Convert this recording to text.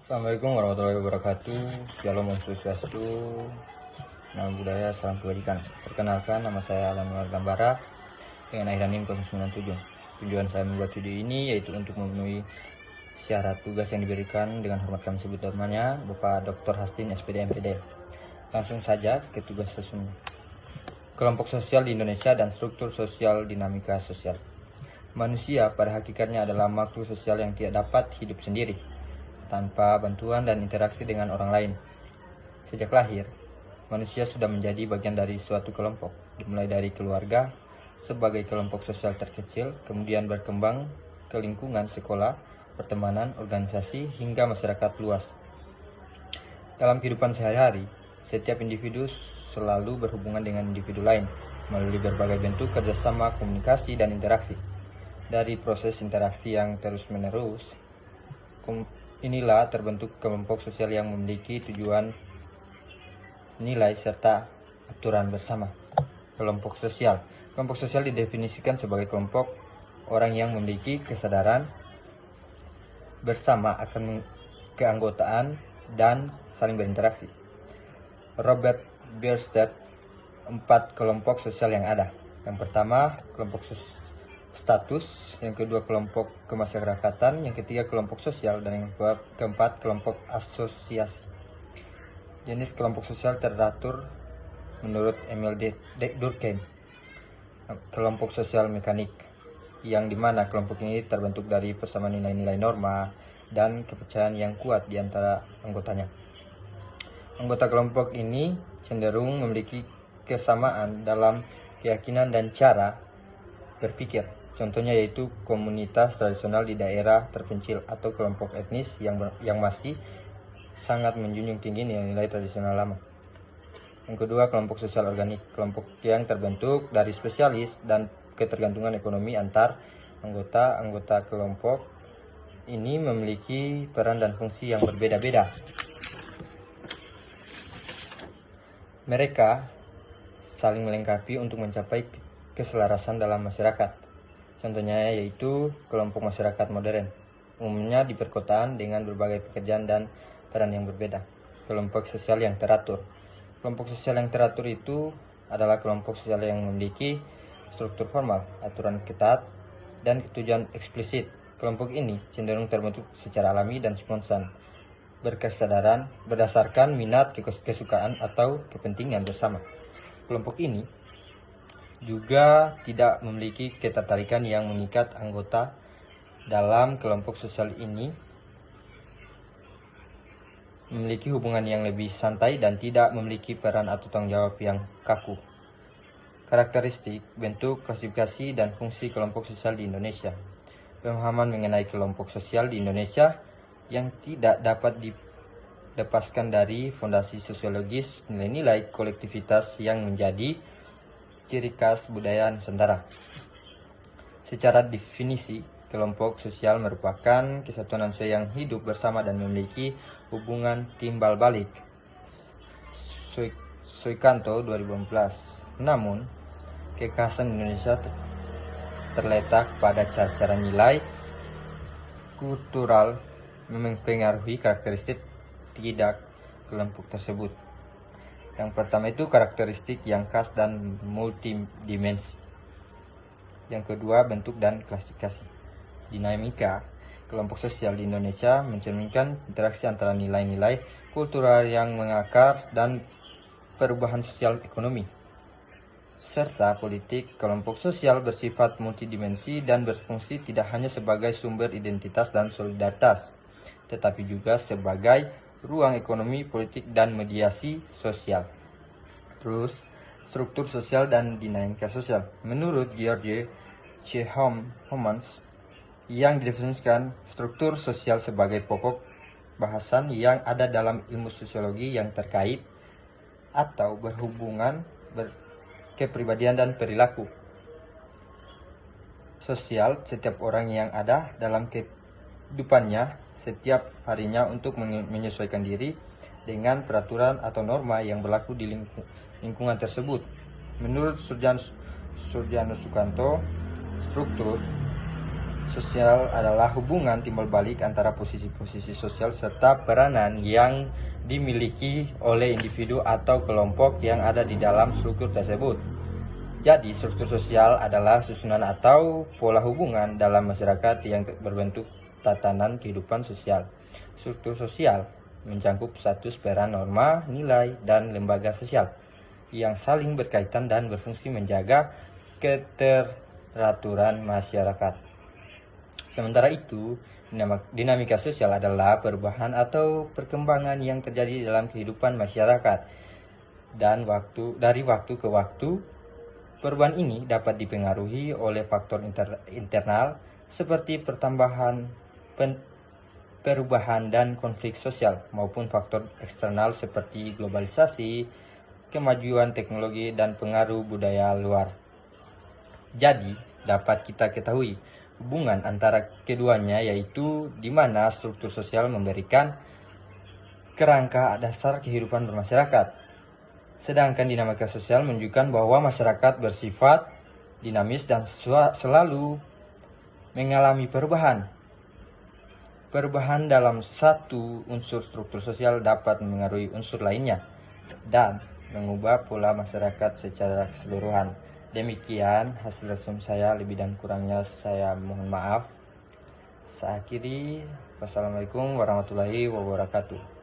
Assalamualaikum warahmatullahi wabarakatuh. Shalom Om Swastiastu. Nama budaya, salam kebajikan. Perkenalkan, nama saya Alan Gambara dengan akhir NIM 097. Tujuan saya membuat video ini yaitu untuk memenuhi syarat tugas yang diberikan. Dengan hormat kami sebut namanya Bapak Dr. Hastin SPD MPD. Langsung saja ke tugas sesungguhnya. Kelompok sosial di Indonesia dan struktur sosial dinamika sosial. Manusia pada hakikatnya adalah makhluk sosial yang tidak dapat hidup sendiri tanpa bantuan dan interaksi dengan orang lain. Sejak lahir, manusia sudah menjadi bagian dari suatu kelompok, dimulai dari keluarga sebagai kelompok sosial terkecil, kemudian berkembang ke lingkungan sekolah, pertemanan, organisasi, hingga masyarakat luas. Dalam kehidupan sehari-hari, setiap individu selalu berhubungan dengan individu lain melalui berbagai bentuk kerjasama, komunikasi, dan interaksi. Dari proses interaksi yang terus-menerus, inilah terbentuk kelompok sosial yang memiliki tujuan, nilai, serta aturan bersama. Kelompok sosial. Kelompok sosial didefinisikan sebagai kelompok orang yang memiliki kesadaran bersama akan keanggotaan dan saling berinteraksi. Robert Bierstedt, 4 kelompok sosial yang ada. Yang pertama, kelompok status, yang kedua kelompok kemasyarakatan, yang ketiga kelompok sosial, dan yang keempat kelompok asosiasi. Jenis kelompok sosial teratur menurut Emil Durkheim. Kelompok sosial mekanik, yang dimana kelompok ini terbentuk dari persamaan nilai-nilai norma dan kepercayaan yang kuat di antara anggotanya. Anggota kelompok ini cenderung memiliki kesamaan dalam keyakinan dan cara berpikir. Contohnya yaitu komunitas tradisional di daerah terpencil atau kelompok etnis yang masih sangat menjunjung tinggi nilai-nilai tradisional lama. Yang kedua, kelompok sosial organik, kelompok yang terbentuk dari spesialis dan ketergantungan ekonomi antar anggota. Anggota kelompok ini memiliki peran dan fungsi yang berbeda-beda. Mereka saling melengkapi untuk mencapai keselarasan dalam masyarakat. Contohnya yaitu kelompok masyarakat modern, umumnya di perkotaan dengan berbagai pekerjaan dan peran yang berbeda. Kelompok sosial yang teratur. Kelompok sosial yang teratur itu adalah kelompok sosial yang memiliki struktur formal, aturan ketat, dan tujuan eksplisit. Kelompok ini cenderung terbentuk secara alami dan spontan, berkesadaran berdasarkan minat, kesukaan, atau kepentingan bersama. Kelompok ini juga tidak memiliki ketertarikan yang mengikat anggota. Dalam kelompok sosial ini memiliki hubungan yang lebih santai dan tidak memiliki peran atau tanggung jawab yang kaku. Karakteristik, bentuk, klasifikasi, dan fungsi kelompok sosial di Indonesia. Pemahaman mengenai kelompok sosial di Indonesia yang tidak dapat dilepaskan dari fondasi sosiologis nilai-nilai kolektivitas yang menjadi ciri khas budaya Nusantara. Secara definisi, kelompok sosial merupakan kesatuan manusia yang hidup bersama dan memiliki hubungan timbal balik. Suikanto 2014. Namun, kekhasan Indonesia terletak pada cara-cara nilai kultural mempengaruhi karakteristik tidak kelompok tersebut. Yang pertama itu karakteristik yang khas dan multidimensi. Yang kedua, bentuk dan klasifikasi. Dinamika kelompok sosial di Indonesia mencerminkan interaksi antara nilai-nilai kultural yang mengakar dan perubahan sosial ekonomi serta politik. Kelompok sosial bersifat multidimensi dan berfungsi tidak hanya sebagai sumber identitas dan solidaritas, tetapi juga sebagai ruang ekonomi, politik, dan mediasi sosial. Terus, struktur sosial dan dinamika sosial. Menurut George C. Homans, yang didefinisikan struktur sosial sebagai pokok bahasan yang ada dalam ilmu sosiologi yang terkait atau berhubungan kepribadian dan perilaku sosial setiap orang yang ada dalam kehidupannya setiap harinya untuk menyesuaikan diri dengan peraturan atau norma yang berlaku di lingkungan tersebut. Menurut Surjano Sukanto, struktur sosial adalah hubungan timbal balik antara posisi-posisi sosial serta peranan yang dimiliki oleh individu atau kelompok yang ada di dalam struktur tersebut. Jadi, struktur sosial adalah susunan atau pola hubungan dalam masyarakat yang berbentuk tatanan kehidupan sosial. Struktur sosial mencakup status, peran, norma, nilai, dan lembaga sosial yang saling berkaitan dan berfungsi menjaga keteraturan masyarakat. Sementara itu, dinamika sosial adalah perubahan atau perkembangan yang terjadi dalam kehidupan masyarakat. Dan dari waktu ke waktu, perubahan ini dapat dipengaruhi oleh faktor internal seperti perubahan dan konflik sosial maupun faktor eksternal seperti globalisasi, kemajuan teknologi, dan pengaruh budaya luar. Jadi, dapat kita ketahui hubungan antara keduanya yaitu di mana struktur sosial memberikan kerangka dasar kehidupan bermasyarakat. Sedangkan dinamika sosial menunjukkan bahwa masyarakat bersifat dinamis dan selalu mengalami perubahan. Perubahan dalam satu unsur struktur sosial dapat mengaruhi unsur lainnya dan mengubah pola masyarakat secara keseluruhan. Demikian hasil resume saya, lebih dan kurangnya saya mohon maaf. Saya akhiri. Wassalamualaikum warahmatullahi wabarakatuh.